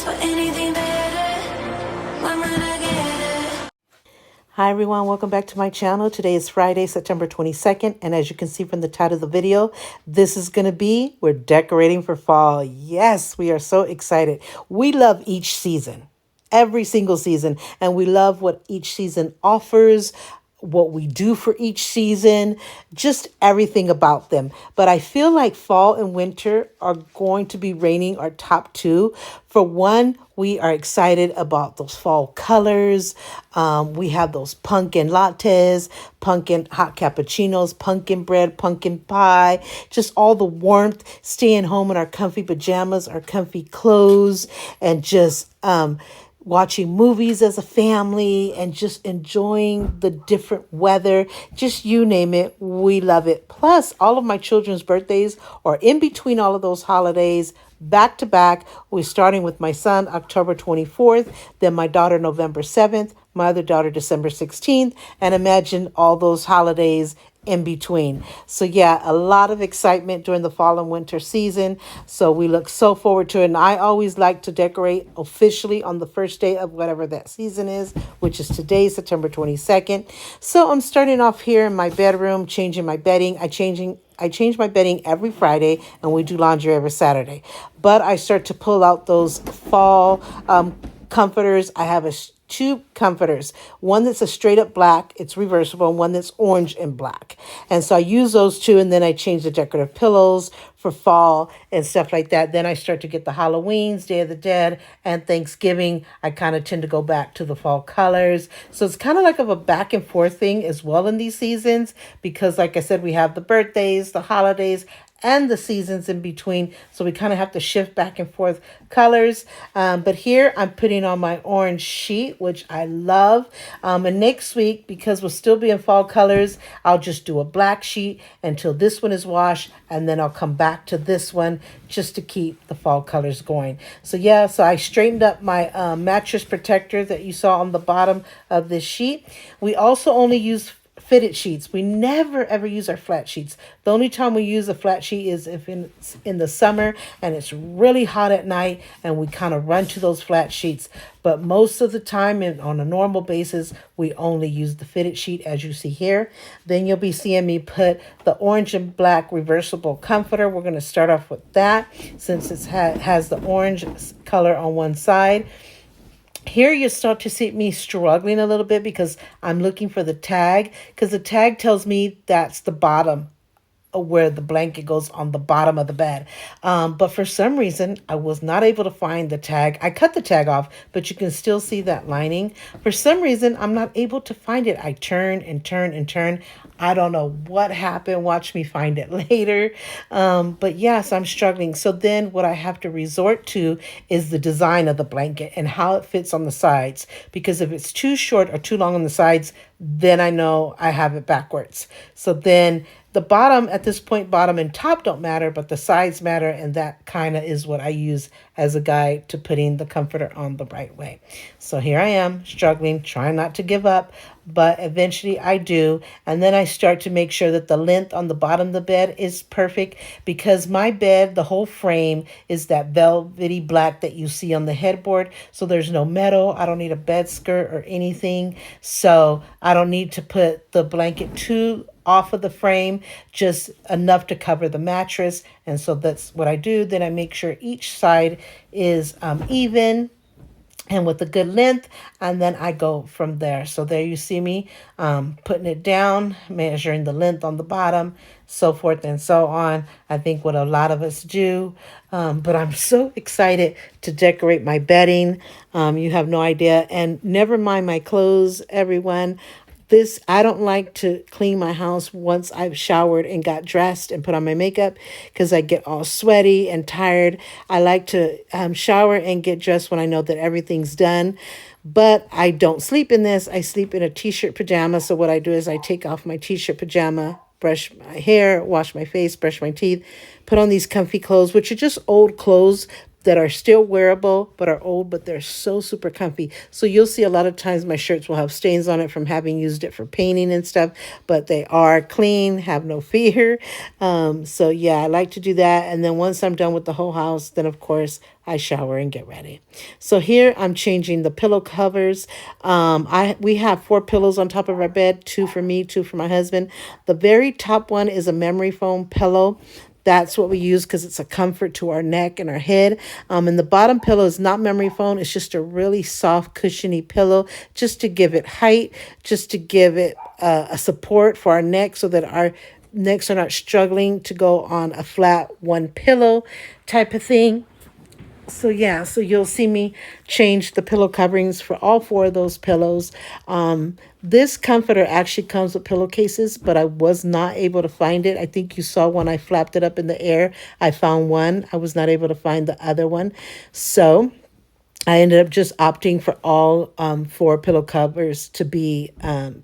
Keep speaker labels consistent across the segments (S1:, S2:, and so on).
S1: for anything better. When will I get it?
S2: Hi everyone, welcome back to my channel. Today is Friday, September 22nd, and as you can see from the title of the video, this is going to be, we're decorating for fall. Yes, we are so excited. We love each season, every single season, and we love what each season offers, what we do for each season, just everything about them. But I feel like fall and winter are going to be reigning our top two. For one, we are excited about those fall colors. We have those pumpkin lattes, pumpkin hot cappuccinos, pumpkin bread, pumpkin pie, just all the warmth, staying home in our comfy pajamas, our comfy clothes, and just watching movies as a family and just enjoying the different weather. Just you name it, we love it. Plus, all of my children's birthdays are in between all of those holidays, back to back. We're starting with my son October 24th, then my daughter November 7th, my other daughter December 16th, and imagine all those holidays in between. So yeah, a lot of excitement during the fall and winter season. So we look so forward to it. And I always like to decorate officially on the first day of whatever that season is, which is today, September 22nd. So I'm starting off here in my bedroom, changing my bedding. I change my bedding every Friday, and we do laundry every Saturday. But I start to pull out those fall comforters. I have two comforters, one that's a straight up black, it's reversible, and one that's orange and black. And so I use those two, and then I change the decorative pillows for fall and stuff like that. Then I start to get the Halloweens, Day of the Dead, and Thanksgiving. I kind of tend to go back to the fall colors. So it's kind of like a back and forth thing as well in these seasons, because like I said, we have the birthdays, the holidays, and the seasons in between. So we kind of have to shift back and forth colors. But here I'm putting on my orange sheet, which I love. And next week, because we'll still be in fall colors, I'll just do a black sheet until this one is washed. And then I'll come back to this one just to keep the fall colors going. So yeah, so I straightened up my mattress protector that you saw on the bottom of this sheet. We also only use fitted sheets. We never ever use our flat sheets. The only time we use a flat sheet is if it's in the summer and it's really hot at night and we kind of run to those flat sheets. But most of the time and on a normal basis, we only use the fitted sheet as you see here. Then you'll be seeing me put the orange and black reversible comforter. We're going to start off with that since it has the orange color on one side. Here you start to see me struggling a little bit because I'm looking for the tag, because the tag tells me that's the bottom where the blanket goes on the bottom of the bed. But for some reason, I was not able to find the tag. I cut the tag off, but you can still see that lining. For some reason, I'm not able to find it. I turn and turn and turn. I don't know what happened. Watch me find it later. But yes, I'm struggling. So then what I have to resort to is the design of the blanket and how it fits on the sides. Because if it's too short or too long on the sides, then I know I have it backwards. So then the bottom, at this point, bottom and top don't matter, but the sides matter, and that kind of is what I use as a guide to putting the comforter on the right way. So here I am, struggling, trying not to give up, but eventually I do, and then I start to make sure that the length on the bottom of the bed is perfect, because my bed, the whole frame, is that velvety black that you see on the headboard, so there's no metal. I don't need a bed skirt or anything, so I don't need to put the blanket too off of the frame, just enough to cover the mattress. And so that's what I do. Then I make sure each side is even and with a good length, and then I go from there. So there you see me putting it down, measuring the length on the bottom, so forth and so on. I think what a lot of us do, but I'm so excited to decorate my bedding. You have no idea. And never mind my clothes, everyone. I don't like to clean my house once I've showered and got dressed and put on my makeup, because I get all sweaty and tired. I like to shower and get dressed when I know that everything's done. But I don't sleep in this. I sleep in a t-shirt pajama. So what I do is I take off my t-shirt pajama, brush my hair, wash my face, brush my teeth, put on these comfy clothes, which are just old clothes that are still wearable but are old, but they're so super comfy. So you'll see a lot of times my shirts will have stains on it from having used it for painting and stuff, but they are clean, have no fear. So yeah, I like to do that. And then once I'm done with the whole house, then of course I shower and get ready. So here I'm changing the pillow covers. We have 4 pillows on top of our bed, 2 for me, 2 for my husband. The very top one is a memory foam pillow. That's what we use because it's a comfort to our neck and our head. And the bottom pillow is not memory foam. It's just a really soft, cushiony pillow just to give it height, just to give it a support for our neck so that our necks are not struggling to go on a flat one pillow type of thing. So yeah, so you'll see me change the pillow coverings for all 4 of those pillows. This comforter actually comes with pillowcases, but I was not able to find it. I think you saw when I flapped it up in the air. I found one. I was not able to find the other one. So I ended up just opting for all 4 pillow covers to be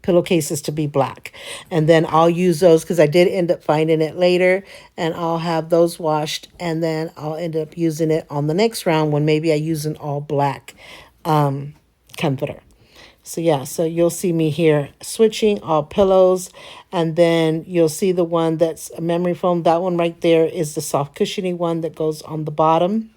S2: pillowcases to be black. And then I'll use those because I did end up finding it later, and I'll have those washed, and then I'll end up using it on the next round when maybe I use an all black comforter. So yeah, so you'll see me here switching all pillows, and then you'll see the one that's a memory foam. That one right there is the soft cushiony one that goes on the bottom.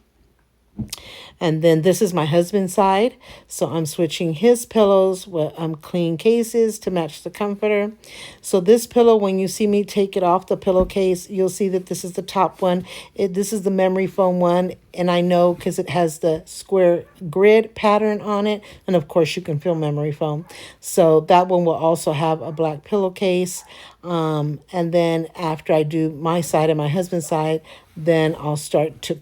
S2: And then this is my husband's side. So I'm switching his pillows with clean cases to match the comforter. So this pillow, when you see me take it off the pillowcase, you'll see that this is the top one. This is the memory foam one. And I know because it has the square grid pattern on it. And of course you can feel memory foam. So that one will also have a black pillowcase. And then after I do my side and my husband's side, then I'll start to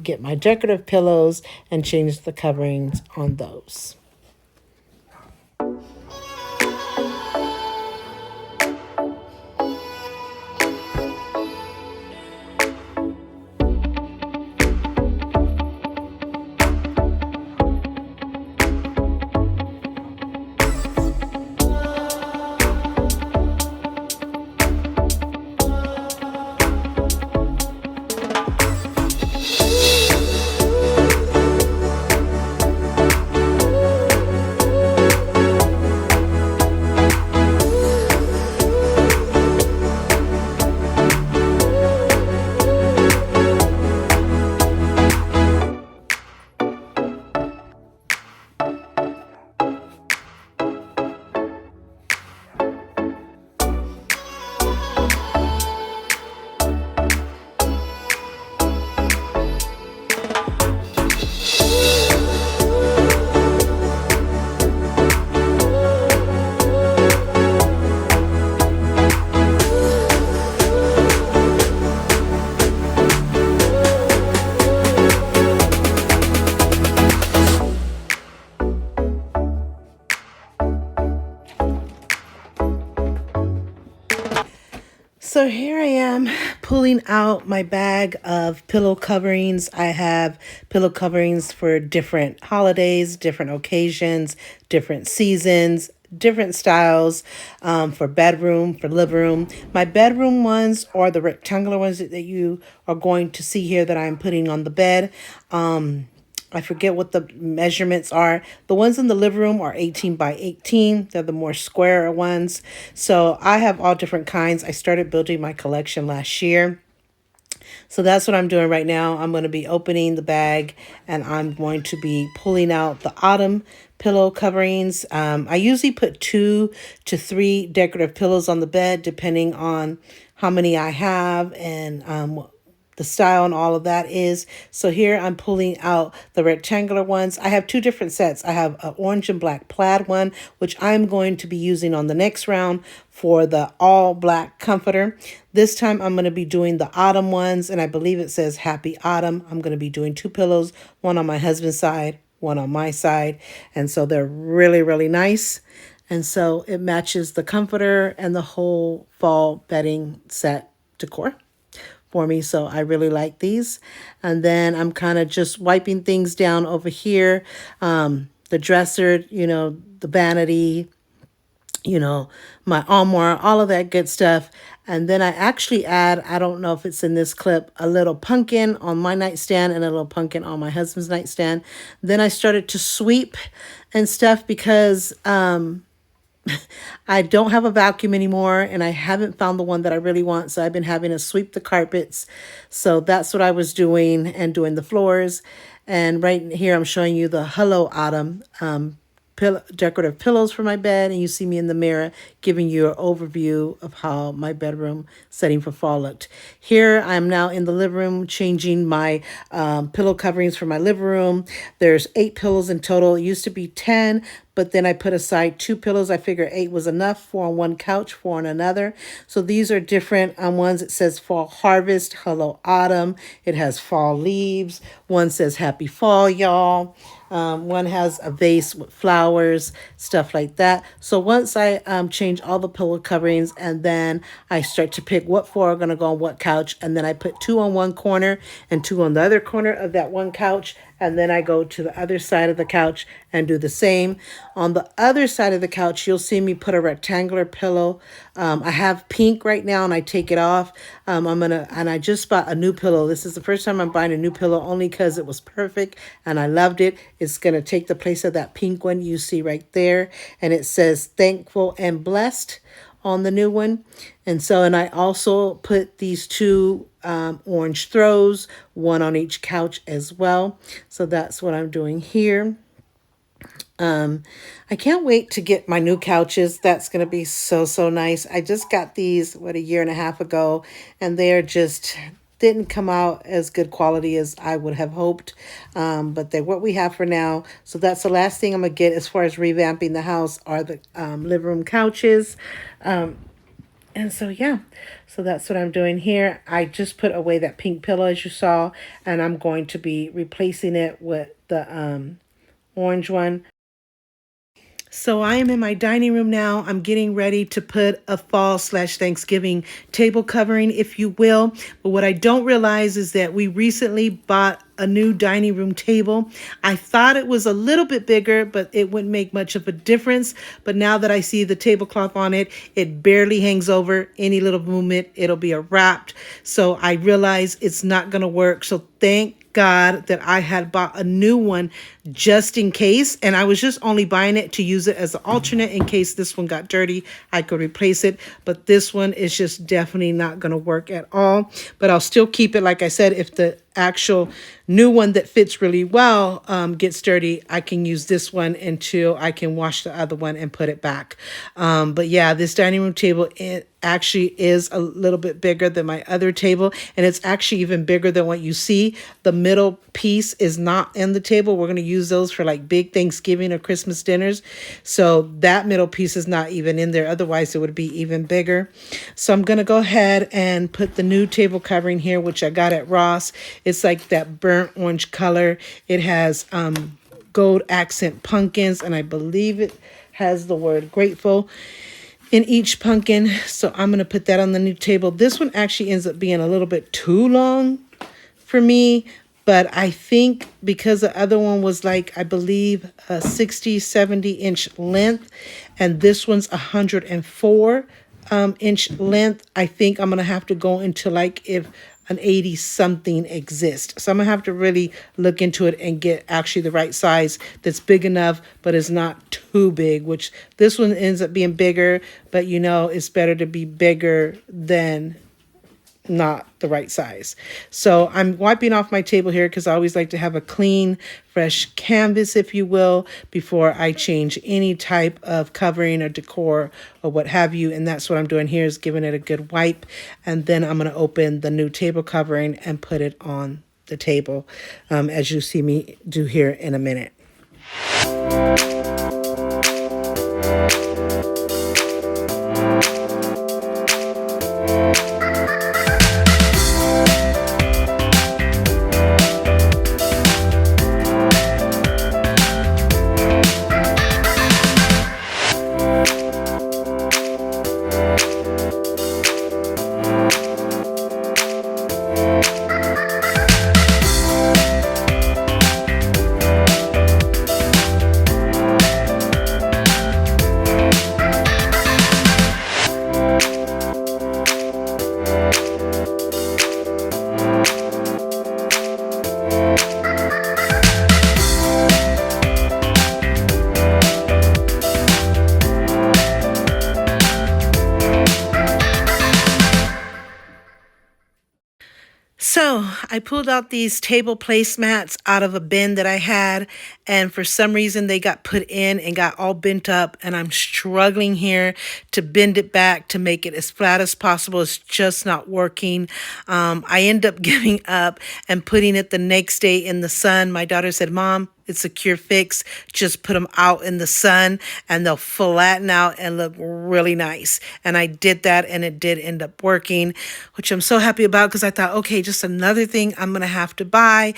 S2: get my decorative pillows and change the coverings on those. So here I am pulling out my bag of pillow coverings. I have pillow coverings for different holidays, different occasions, different seasons, different styles, for bedroom, for living room. My bedroom ones are the rectangular ones that you are going to see here that I'm putting on the bed. I forget what the measurements are. The ones in the living room are 18 by 18. They're the more square ones. So I have all different kinds. I started building my collection last year. So that's what I'm doing right now. I'm going to be opening the bag and I'm going to be pulling out the autumn pillow coverings. I usually put 2 to 3 decorative pillows on the bed, depending on how many I have and the style and all of that is. So here I'm pulling out the rectangular ones. I have 2 different sets. I have an orange and black plaid one, which I'm going to be using on the next round for the all black comforter. This time I'm going to be doing the autumn ones, and I believe it says Happy Autumn. I'm going to be doing 2 pillows, one on my husband's side, one on my side. And so they're really, really nice. And so it matches the comforter and the whole fall bedding set decor for me. So I really like these. And then I'm kind of just wiping things down over here. The dresser, the vanity, you know, my armoire, all of that good stuff. And then I actually add, I don't know if it's in this clip, a little pumpkin on my nightstand and a little pumpkin on my husband's nightstand. Then I started to sweep and stuff because I don't have a vacuum anymore and I haven't found the one that I really want. So I've been having to sweep the carpets. So that's what I was doing and doing the floors. And right here, I'm showing you the Hello Autumn decorative pillows for my bed, and you see me in the mirror giving you an overview of how my bedroom setting for fall looked. Here I am now in the living room changing my pillow coverings for my living room. There's 8 pillows in total. It used to be 10, but then I put aside 2 pillows. I figured 8 was enough, 4 on one couch, 4 on another. So these are different ones. It says Fall Harvest, Hello Autumn. It has fall leaves. One says Happy Fall, y'all. One has a vase with flowers, stuff like that. So once I change all the pillow coverings, and then I start to pick what 4 are going to go on what couch, and then I put 2 on one corner and 2 on the other corner of that one couch, and then I go to the other side of the couch and do the same. On the other side of the couch, you'll see me put a rectangular pillow. I have pink right now, and I take it off. And I just bought a new pillow. This is the first time I'm buying a new pillow, only because it was perfect and I loved it. It's gonna take the place of that pink one you see right there, and it says "Thankful and Blessed" on the new one. And I also put these 2 orange throws, 1 on each couch as well. So that's what I'm doing here. I can't wait to get my new couches. That's going to be so, so nice. I just got these, a year and a half ago, and they're just didn't come out as good quality as I would have hoped. But they're what we have for now. So that's the last thing I'm going to get as far as revamping the house are the living room couches. And so, yeah, so that's what I'm doing here. I just put away that pink pillow, as you saw, and I'm going to be replacing it with the orange one. So I am in my dining room now. I'm getting ready to put a fall/Thanksgiving table covering, if you will. But what I don't realize is that we recently bought a new dining room table. I thought it was a little bit bigger, but it wouldn't make much of a difference. But now that I see the tablecloth on it, it barely hangs over. Any little movement, it'll be a wrapped. So I realize it's not going to work. So thank God that I had bought a new one just in case, and I was just only buying it to use it as an alternate in case this one got dirty. I could replace it, but this one is just definitely not going to work at all. But I'll still keep it. Like I said, if the actual new one that fits really well gets dirty, I can use this one until I can wash the other one and put it back. But yeah, this dining room table, it actually is a little bit bigger than my other table, and it's actually even bigger than what you see. The middle piece is not in the table. We're going to use those for like big Thanksgiving or Christmas dinners. So that middle piece is not even in there. Otherwise, it would be even bigger. So I'm going to go ahead and put the new table covering here, which I got at Ross. It's like that burnt orange color. It has gold accent pumpkins, and I believe it has the word grateful in each pumpkin. So I'm going to put that on the new table. This one actually ends up being a little bit too long for me, but I think because the other one was like, I believe, a 60, 70-inch length, and this one's 104 inch length, I think I'm going to have to go into like if an 80 something exists. So I'm gonna have to really look into it and get actually the right size that's big enough, but is not too big, which this one ends up being bigger, but you know, it's better to be bigger than not the right size. So I'm wiping off my table here because I always like to have a clean, fresh canvas, if you will, before I change any type of covering or decor or what have you. And that's what I'm doing here, is giving it a good wipe. And then I'm going to open the new table covering and put it on the table, as you see me do here in a minute. So I pulled out these table placemats out of a bin that I had, and for some reason they got put in and got all bent up, and I'm struggling here to bend it back to make it as flat as possible. It's just not working. I end up giving up and putting it the next day in the sun. My daughter said, "Mom, it's a cure fix. Just put them out in the sun and they'll flatten out and look really nice." And I did that, and it did end up working, which I'm so happy about, because I thought, okay, just another thing I'm going to have to buy.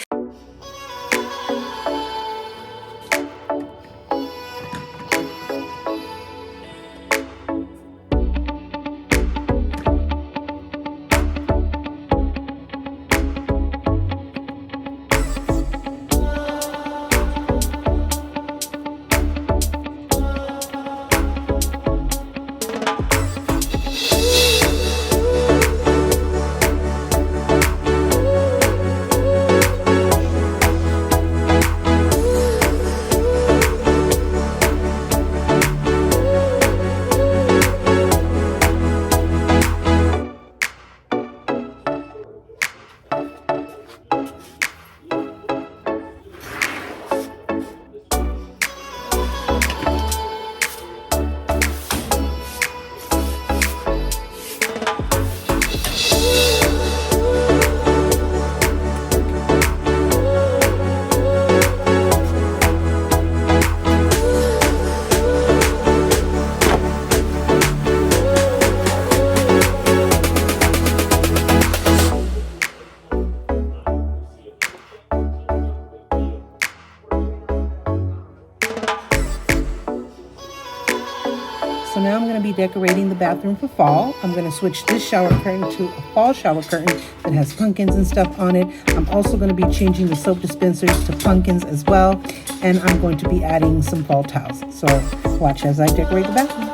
S2: So now I'm going to be decorating the bathroom for fall. I'm going to switch this shower curtain to a fall shower curtain that has pumpkins and stuff on it. I'm also going to be changing the soap dispensers to pumpkins as well. And I'm going to be adding some fall towels. So watch as I decorate the bathroom.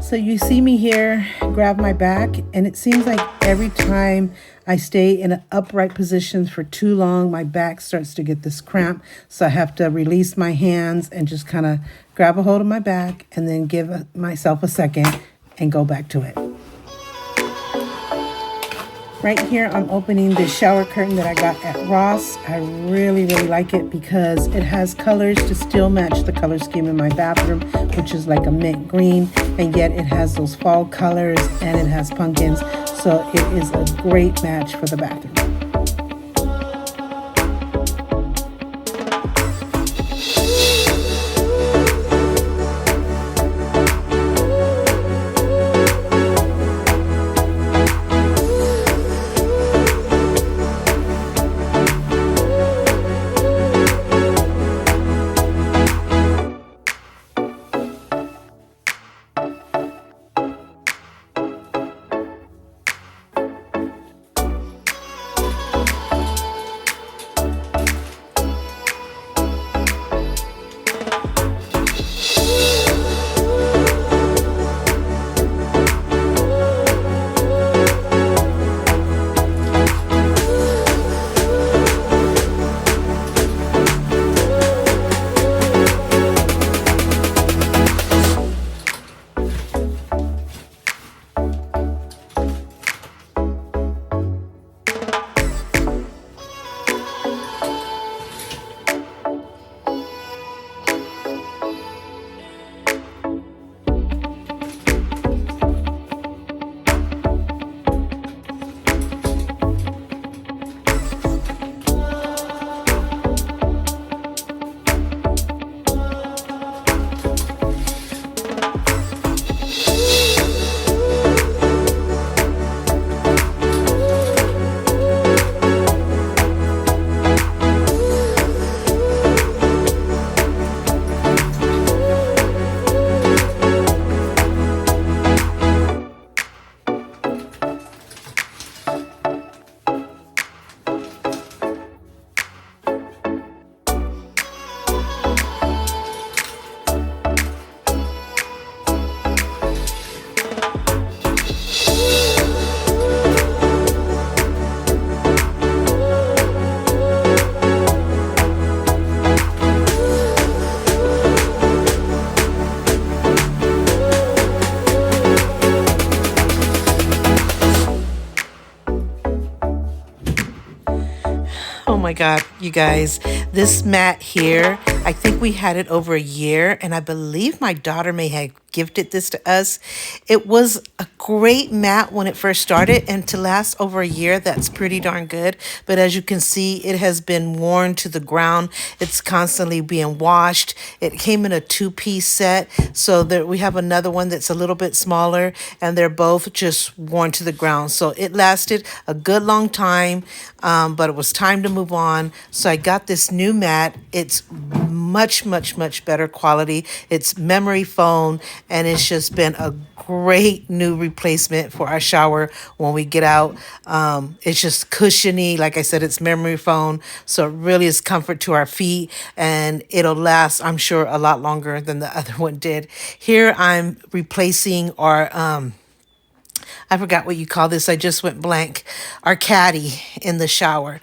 S2: So you see me here grab my back, and it seems like every time I stay in an upright position for too long, my back starts to get this cramp. So I have to release my hands and just kind of grab a hold of my back and then give myself a second and go back to it. Right here, I'm opening this shower curtain that I got at Ross. I really like it because it has colors to still match the color scheme in my bathroom, which is like a mint green, and yet it has those fall colors and it has pumpkins. So it is a great match for the bathroom. God, you guys, this mat here, I think we had it over a year, and I believe my daughter may have gifted this to us. It was a great mat when it first started, and to last over a year, that's pretty darn good. But as you can see, it has been worn to the ground. It's constantly being washed. It came in a two-piece set, so that we have another one that's a little bit smaller, and they're both just worn to the ground. So it lasted a good long time, but it was time to move on. So I got this new mat. It's much better quality. It's memory foam, and it's just been a great new replacement for our shower when we get out. It's just cushiony. Like I said, it's memory foam, so it really is comfort to our feet, and it'll last, I'm sure, a lot longer than the other one did. Here I'm replacing our I forgot what you call this. I just went blank. Our caddy in the shower.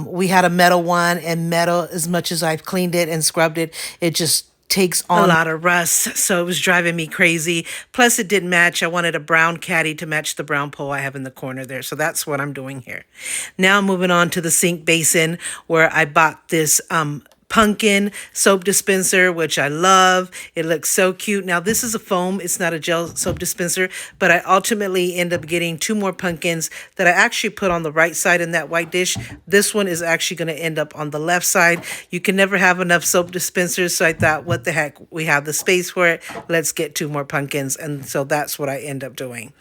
S2: We had a metal one, and metal, as much as I've cleaned it and scrubbed it, it just takes on a lot of rust. So it was driving me crazy. Plus it didn't match. I wanted a brown caddy to match the brown pole I have in the corner there. So that's what I'm doing here. Now moving on to the sink basin, where I bought this pumpkin soap dispenser, which I love. It looks so cute. Now this is a foam, it's not a gel soap dispenser, but I ultimately end up getting 2 more pumpkins that I actually put on the right side in that white dish. This one is actually going to end up on the left side. You can never have enough soap dispensers, so I thought, what the heck, we have the space for it, let's get 2 more pumpkins. And so that's what I end up doing.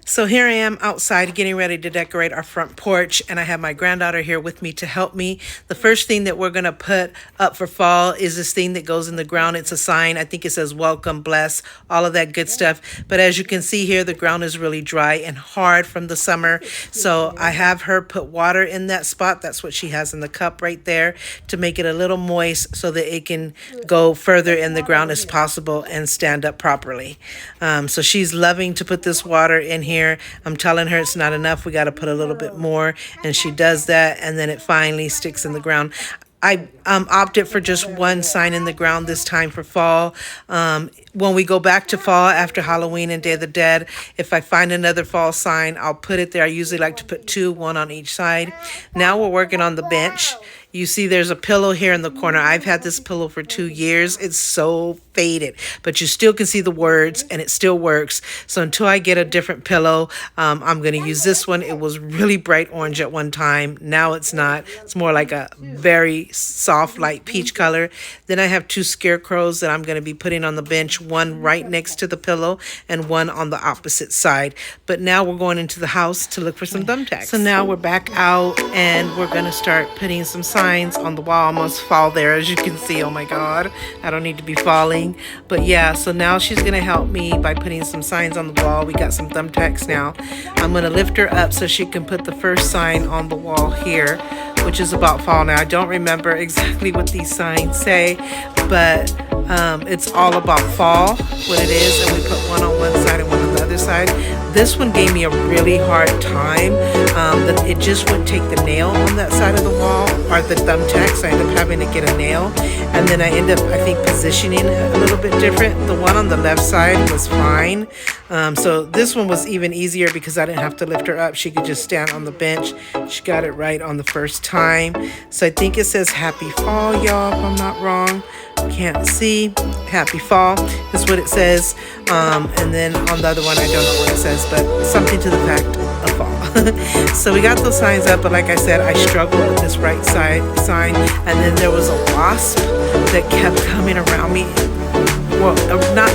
S2: So here I am outside getting ready to decorate our front porch, and I have my granddaughter here with me to help me. The first thing that we're going to put up for fall is this thing that goes in the ground. It's a sign. I think it says welcome, bless, all of that good stuff. But as you can see here, the ground is really dry and hard from the summer. So I have her put water in that spot. That's what she has in the cup right there, to make it a little moist so that it can go further in the ground as possible and stand up properly. So she's loving to put this water in here. I'm telling her it's not enough. We got to put a little bit more, and she does that, and then it finally sticks in the ground. I opted for just one sign in the ground this time for fall. When we go back to fall after Halloween and Day of the Dead, if I find another fall sign, I'll put it there. I usually like to put 2, 1 on each side. Now we're working on the bench. You see there's a pillow here in the corner. I've had this pillow for 2 years. It's so faded, but you still can see the words, and it still works. So until I get a different pillow, I'm going to use this one. It was really bright orange at one time. Now it's not. It's more like a very soft, light peach color. Then I have 2 scarecrows that I'm going to be putting on the bench, one right next to the pillow and one on the opposite side. But now we're going into the house to look for some thumbtacks. So now we're back out, and we're going to start putting some signs on the wall. I almost fall there, as you can see. Oh my God, I don't need to be falling. But yeah, so now she's gonna help me by putting some signs on the wall. We got some thumbtacks now. I'm gonna lift her up so she can put the first sign on the wall here, which is about fall. Now I don't remember exactly what these signs say, but It's all about fall, what it is, and we put one on one side and one on the other side. This one gave me a really hard time. That it just wouldn't take the nail on that side of the wall or the thumbtack, so I ended up having to get a nail. And then I end up, I think, positioning it a little bit different. The one on the left side was fine. So this one was even easier because I didn't have to lift her up. She could just stand on the bench. She got it right on the first time. So I think it says happy fall, y'all, if I'm not wrong. Can't see. Happy fall is what it says. And then on the other one, I don't know what it says, but something to the fact of fall. So we got those signs up, but like I said, I struggled with this right side sign. And then there was a wasp that kept coming around me. Well, not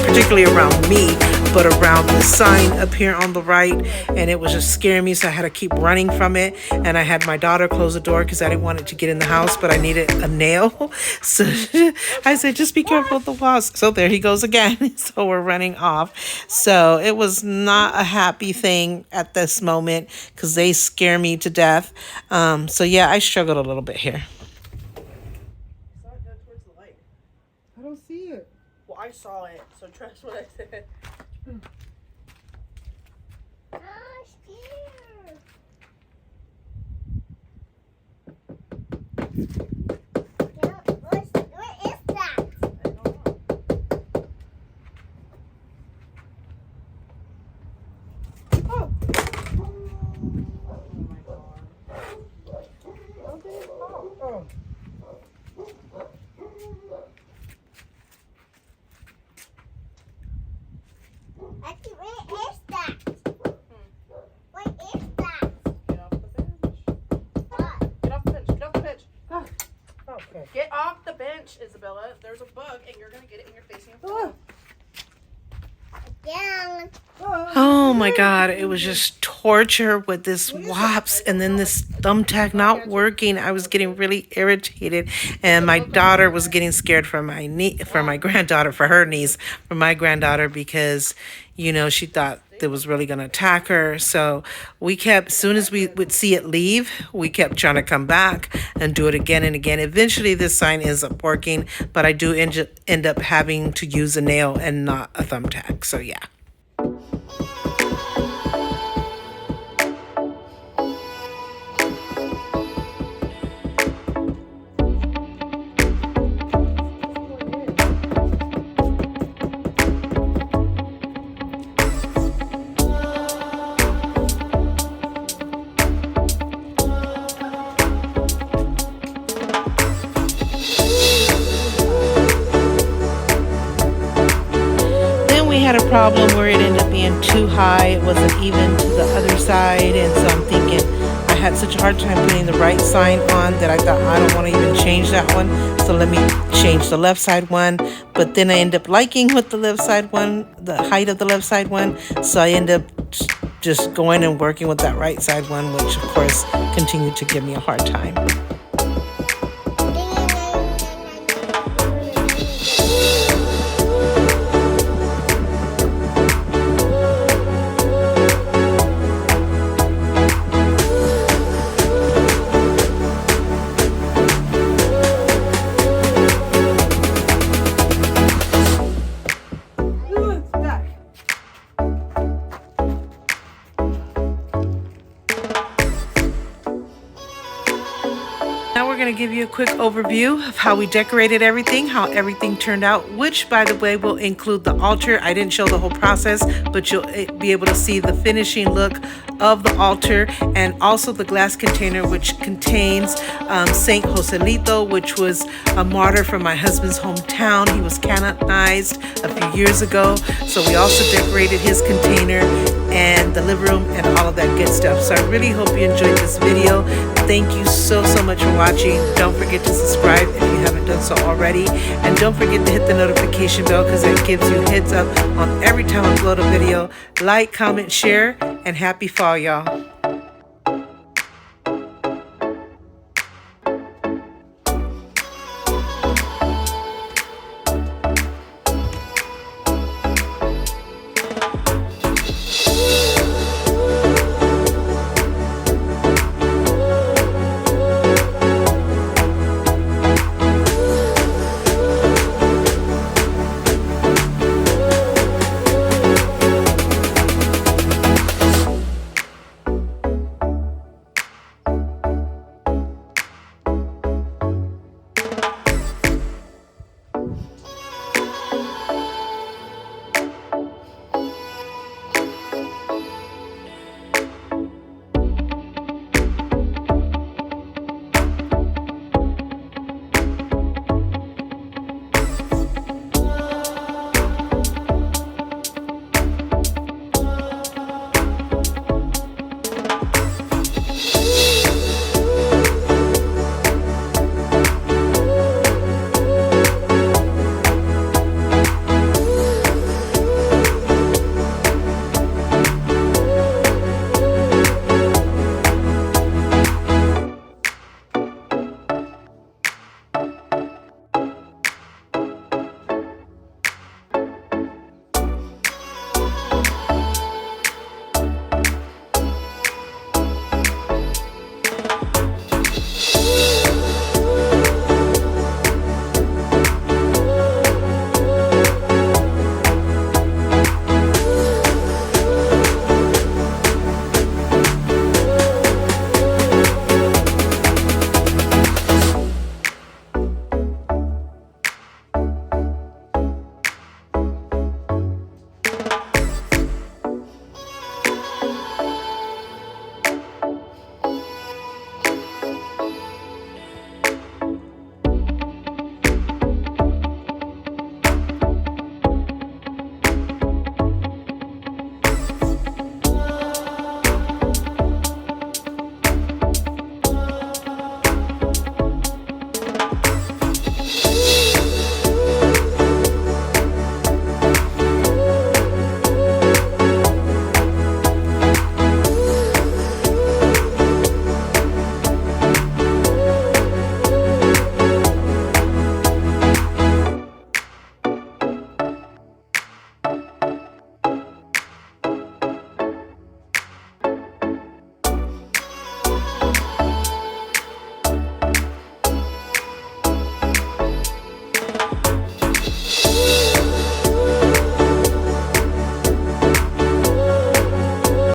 S2: particularly around me, but around the sign up here on the right, and it was just scaring me, so I had to keep running from it. And I had my daughter close the door because I didn't want it to get in the house, but I needed a nail. So I said, just be careful with the wasp. So there he goes again. So we're running off. So it was not a happy thing at this moment because they scare me to death. So yeah, I struggled a little bit here.
S3: I don't see it.
S2: Well, I saw it, so trust what I said.
S4: Get off the bench, Isabella. There's a bug and you're gonna get it in your face and your phone.
S2: Oh my God, it was just torture with this wasps and then this thumbtack not working. I was getting really irritated, and my daughter was getting scared for my granddaughter, for her niece, for my granddaughter, because you know, she thought it was really going to attack her. So we kept, as soon as we would see it leave, we kept trying to come back and do it again and again. Eventually this sign ends up working, but I do end up having to use a nail and not a thumbtack. So yeah. Had a problem where it ended up being too high. It wasn't even to the other side, and so I'm thinking I had such a hard time putting the right sign on that I thought I don't want to even change that one, so let me change the left side one. But then I end up liking with the left side one, the height of the left side one, so I end up just going and working with that right side one, which of course continued to give me a hard time. Now we're going to give you a quick overview of how we decorated everything, how everything turned out, which, by the way, will include the altar. I didn't show the whole process, but you'll be able to see the finishing look of the altar, and also the glass container, which contains Saint Joselito, which was a martyr from my husband's hometown. He was canonized a few years ago, so we also decorated his container and the living room and all of that good stuff. So I really hope you enjoyed this video. Thank you so much for watching. Don't forget to subscribe if you haven't done so already, and don't forget to hit the notification bell because it gives you heads up on every time I upload a video. Like, comment, share, and happy fall, y'all.